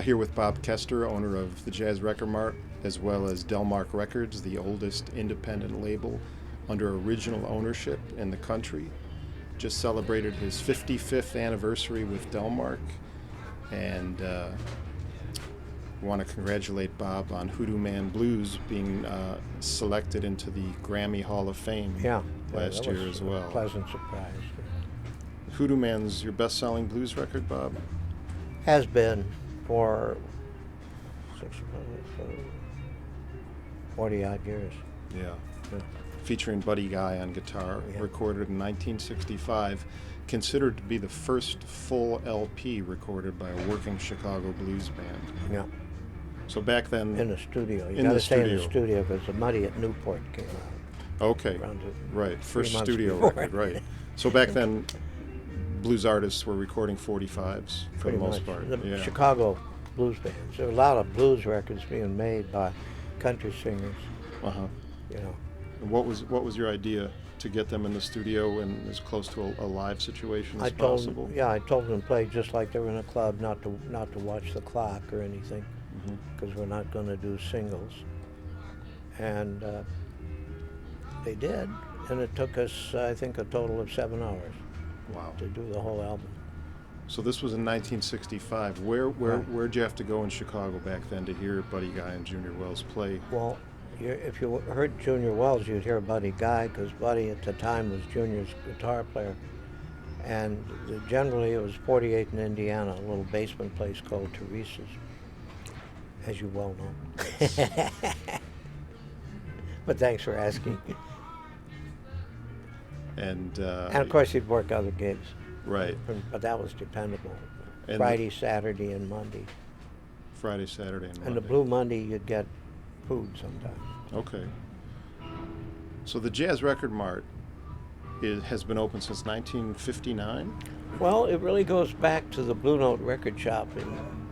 Here with Bob Koester, owner of the Jazz Record Mart, as well as Delmark Records, the oldest independent label under original ownership in the country. Just celebrated his 55th anniversary with Delmark, and want to congratulate Bob on Hoodoo Man Blues being selected into the Grammy Hall of Fame last year as well. A pleasant surprise. Hoodoo Man's your best-selling blues record, Bob? Has been for 40-odd years. Yeah. Featuring Buddy Guy on guitar, recorded in 1965, considered to be the first full LP recorded by a working Chicago blues band. Yeah. So back then... In the studio. You in gotta the say studio. in the studio because the Muddy at Newport came out. Okay, right. First studio before. record, right. So back then, blues artists were recording 45s for Pretty the most much. part. The Chicago blues bands. There were a lot of blues records being made by country singers. Uh-huh. You know. And what was your idea to get them in the studio and as close to a live situation as possible? I told them to play just like they were in a club, not to watch the clock or anything, because we're not going to do singles. And they did, and it took us, I think, a total of 7 hours. Wow. To do the whole album. So this was in 1965. Where'd you have to go in Chicago back then to hear Buddy Guy and Junior Wells play? Well, if you heard Junior Wells, you'd hear Buddy Guy, because Buddy at the time was Junior's guitar player. And generally it was 48 in Indiana, a little basement place called Teresa's, as you well know. But thanks for asking. And of course he'd work other gigs. Right. But that was dependable. And Friday, Saturday, and Monday. Friday, Saturday, and Monday. And the Blue Monday, you'd get food sometimes. Okay. So the Jazz Record Mart has been open since 1959? Well, it really goes back to the Blue Note record shop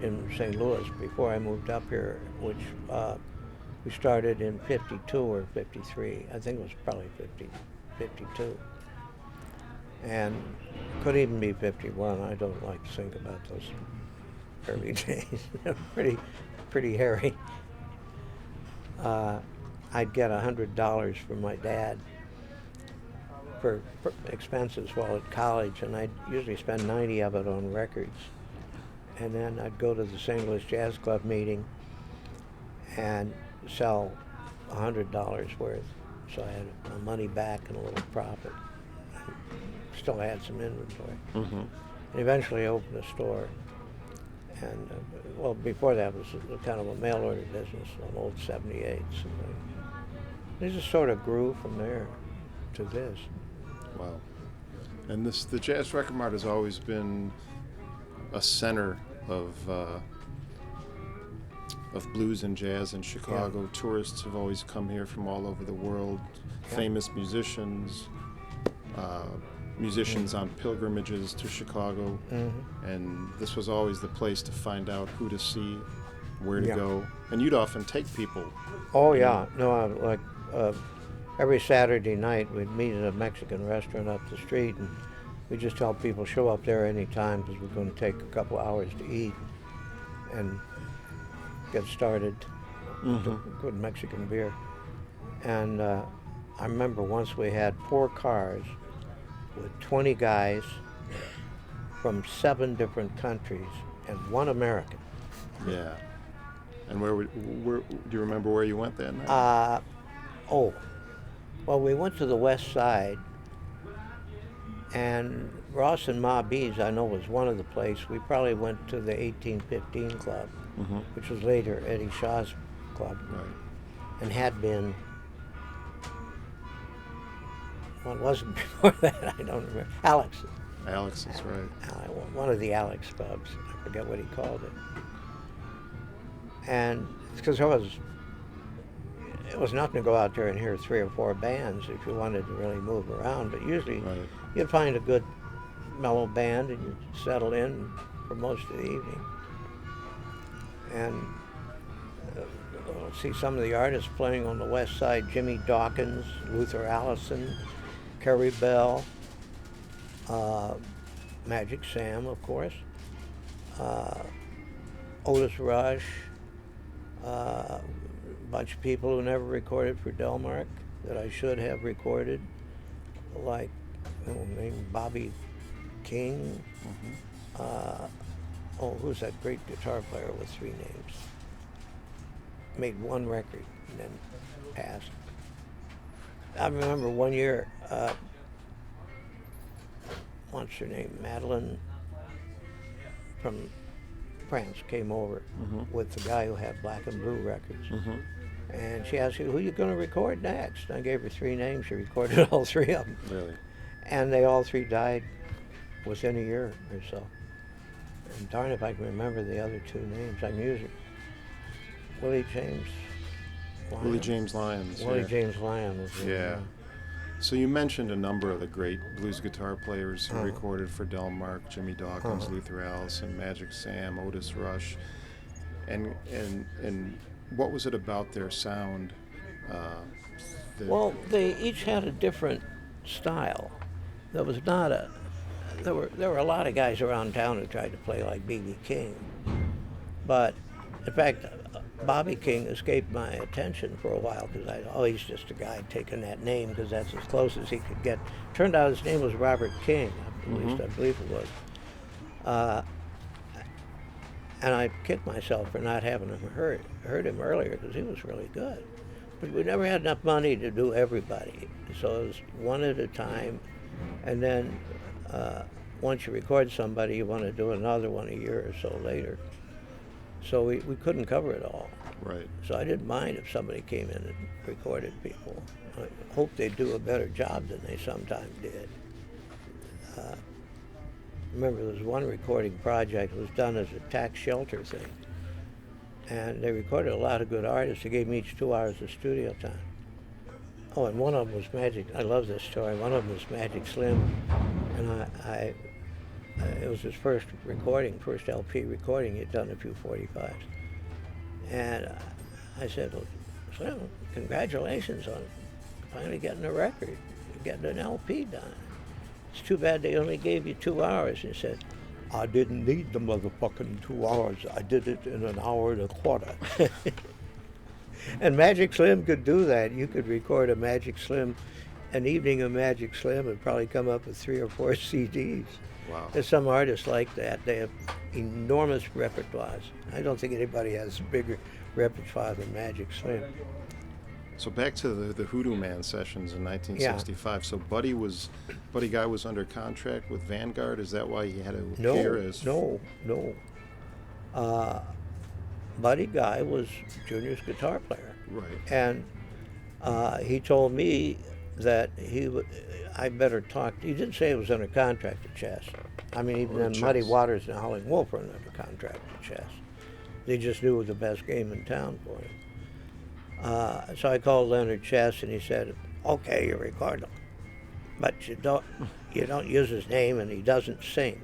in St. Louis before I moved up here, which we started in 52 or 53. I think it was probably 52. And could even be 51. I don't like to think about those early days. They're pretty hairy. I'd get $100 from my dad for expenses while at college, and I'd usually spend 90 of it on records. And then I'd go to the St. Louis Jazz Club meeting and sell $100 worth. So I had my money back and a little profit. Still had some inventory. And eventually I opened a store. And, well, before that was kind of a mail order business on old 78s. And it just sort of grew from there to this. Wow. And the Jazz Record Mart has always been a center of blues and jazz in Chicago. Tourists have always come here from all over the world. Famous musicians, musicians on pilgrimages to Chicago, and this was always the place to find out who to see, where to go. And you'd often take people. Oh yeah, no, every Saturday night we'd meet at a Mexican restaurant up the street, and we just tell people show up there any time because we're going to take a couple hours to eat and get started with good Mexican beer. And I remember once we had 4 cars with 20 guys from 7 different countries and 1 American. Yeah. And where do you remember where you went that night? Well, we went to the West Side, and Ross and Ma B's, I know, was one of the places. We probably went to the 1815 Club, which was later Eddie Shaw's club, and had been. Well, it wasn't before that, I don't remember. Alex's, right. One of the Alex pubs. I forget what he called it. And because it was nothing to go out there and hear 3 or 4 bands if you wanted to really move around. But usually you'd find a good mellow band and you'd settle in for most of the evening. And see some of the artists playing on the West Side: Jimmy Dawkins, Luther Allison, Kerry Bell, Magic Sam, of course, Otis Rush, a bunch of people who never recorded for Delmark that I should have recorded, like named Bobby King. Who's that great guitar player with 3 names? Made 1 record and then passed. I remember one year, what's her name, Madeline from France came over with the guy who had Black and Blue Records. And she asked me, who are you going to record next? And I gave her 3 names. She recorded all 3 of them. Really? And they all 3 died within a year or so. And darn if I can remember the other 2 names. I can use it. Willie James Lyon. Willie James Lyons. Willie James Lyon was the Yeah. one. So you mentioned a number of the great blues guitar players who recorded for Delmark: Jimmy Dawkins, Luther Allison, Magic Sam, Otis Rush, and what was it about their sound? Well, they each had a different style. There was not a. There were a lot of guys around town who tried to play like B.B. King, but in fact, Bobby King escaped my attention for a while because he's just a guy taking that name because that's as close as he could get. Turned out his name was Robert King, at least I believe it was. And I kicked myself for not having heard him earlier because he was really good. But we never had enough money to do everybody, so it was one at a time. And then once you record somebody, you want to do another one a year or so later. So we couldn't cover it all. Right. So I didn't mind if somebody came in and recorded people. I hoped they'd do a better job than they sometimes did. Remember, there was one recording project that was done as a tax shelter thing. And they recorded a lot of good artists. They gave them each 2 hours of studio time. Oh, and one of them was Magic. I love this story. One of them was Magic Slim. And it was his first LP recording. He'd done a few 45s. And I said, well, Slim, congratulations on finally getting a record, getting an LP done. It's too bad they only gave you 2 hours. And he said, I didn't need the motherfucking 2 hours. I did it in an hour and a quarter. And Magic Slim could do that. You could record a Magic Slim, an evening of Magic Slim, and probably come up with 3 or 4 CDs. Wow. There's some artists like that. They have enormous repertoires. I don't think anybody has a bigger repertoire than Magic Slim. So back to the Hoodoo Man sessions in 1965. So Buddy Guy was under contract with Vanguard. Is that why he had to appear as? No. Buddy Guy was Junior's guitar player. Right. And he told me that I better talk. He didn't say he was under contract to Chess. I mean, even then, Muddy Waters and Howling Wolf were under contract to Chess. They just knew it was the best game in town for him. So I called Leonard Chess, and he said, "Okay, you record him, but you don't use his name, and he doesn't sing."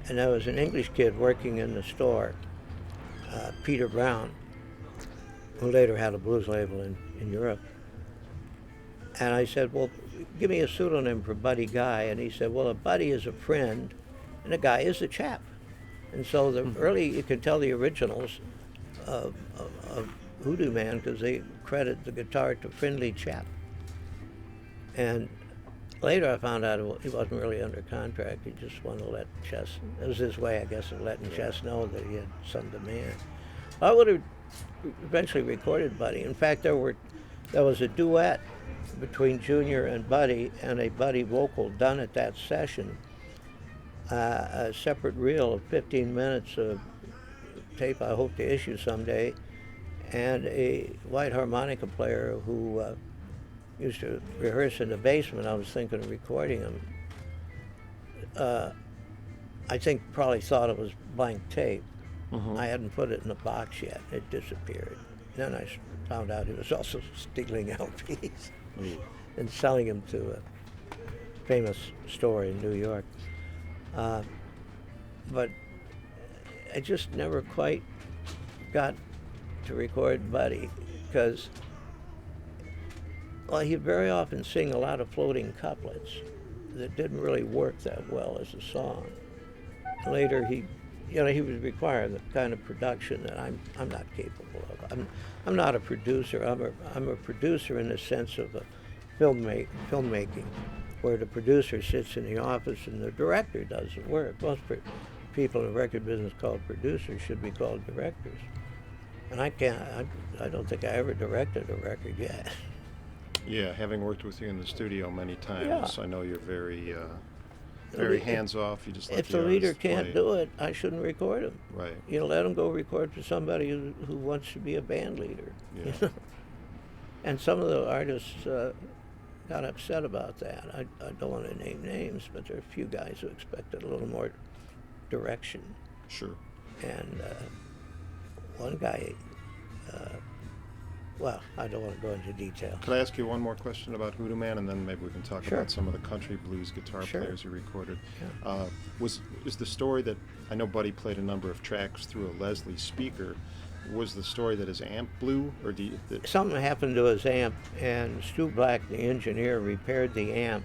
And there was an English kid working in the store, Peter Brown, who later had a blues label in Europe. And I said, well, give me a pseudonym for Buddy Guy. And he said, well, a buddy is a friend, and a guy is a chap. And so you can tell the originals of Hoodoo Man because they credit the guitar to Friendly Chap. And later I found out he wasn't really under contract. He just wanted to let Chess, it was his way, I guess, of letting Chess know that he had some demand. I would have eventually recorded Buddy. In fact, there was a duet between Junior and Buddy, and a Buddy vocal done at that session, a separate reel of 15 minutes of tape I hope to issue someday, and a white harmonica player who used to rehearse in the basement. I was thinking of recording him. I think probably thought it was blank tape. I hadn't put it in the box yet. It disappeared. Then I found out he was also stealing LPs and selling them to a famous store in New York. But I just never quite got to record Buddy because, well, he'd very often sing a lot of floating couplets that didn't really work that well as a song. Later, he he was requiring the kind of production that I'm not capable of. I'm not a producer. I'm a producer in the sense of a filmmaking, where the producer sits in the office and the director does the work. Most people in the record business called producers should be called directors. And I don't think I ever directed a record yet. Yeah, having worked with you in the studio many times, Yeah. I know you're very hands off. You just let If the the leader artist can't play. do it, I shouldn't record him. Right. Let him go record for somebody who wants to be a band leader. Yeah. And some of the artists got upset about that. I don't want to name names, but there are a few guys who expected a little more direction. Sure. And one guy, well, I don't want to go into detail. Could I ask you one more question about Hoodoo Man, and then maybe we can talk Sure. about some of the country blues guitar Sure. players you recorded? Yeah. Is the story that I know Buddy played a number of tracks through a Leslie speaker? Was the story that his amp blew, or Something happened to his amp, and Stu Black, the engineer, repaired the amp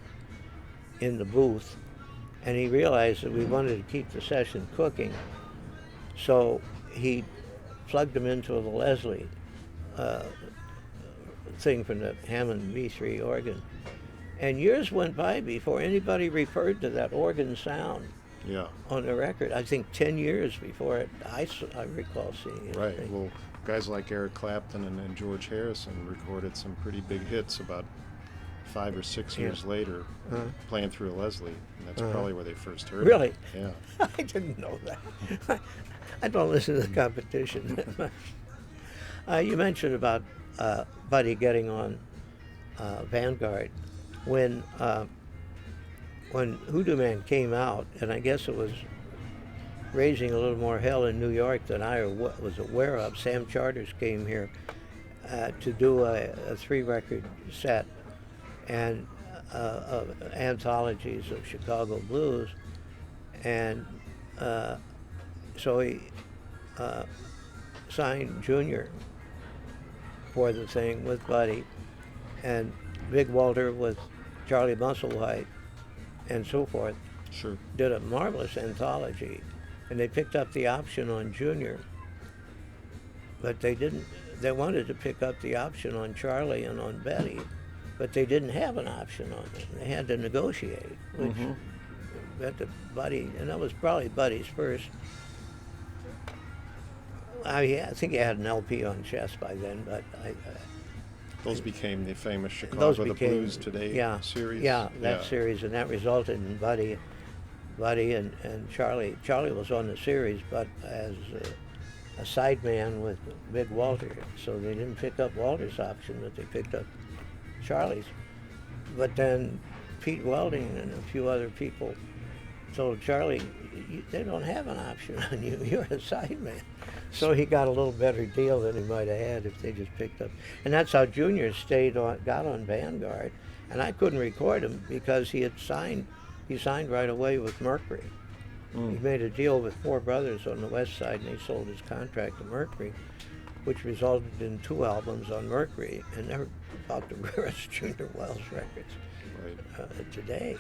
in the booth, and he realized that we wanted to keep the session cooking, so he plugged them into the Leslie thing from the Hammond V3 organ. And years went by before anybody referred to that organ sound Yeah. on the record. I think 10 years before it, I recall seeing it. I Right. think. Well, guys like Eric Clapton and George Harrison recorded some pretty big hits about 5 or 6 years later, playing through a Leslie, and that's probably where they first heard Really? it. Yeah. I didn't know that. I don't listen to the competition that much. You mentioned about Buddy getting on Vanguard. When Hoodoo Man came out, and I guess it was raising a little more hell in New York than I was aware of, Sam Charters came here to do a 3-record set and anthologies of Chicago blues, and so he signed Junior for the thing with Buddy, and Big Walter with Charlie Musselwhite, and so forth. Sure. Did a marvelous anthology, and they picked up the option on Junior, but they didn't. They wanted to pick up the option on Charlie and on Betty, but they didn't have an option on them. They had to negotiate, which meant that Buddy, and that was probably Buddy's first. I think he had an LP on Chess by then, but Those became the famous Chicago those the became, Blues Today series. Yeah, that series, and that resulted in Buddy and Charlie. Charlie was on the series, but as a sideman with Big Walter, so they didn't pick up Walter's option, but they picked up Charlie's. But then Pete Welding and a few other people told Charlie, they don't have an option on you, you're a sideman. So he got a little better deal than he might have had if they just picked up. And that's how Junior got on Vanguard. And I couldn't record him because he signed right away with Mercury. He made a deal with Four Brothers on the West Side, and they sold his contract to Mercury, which resulted in 2 albums on Mercury, and they're about the rarest Junior Wells records Right. today.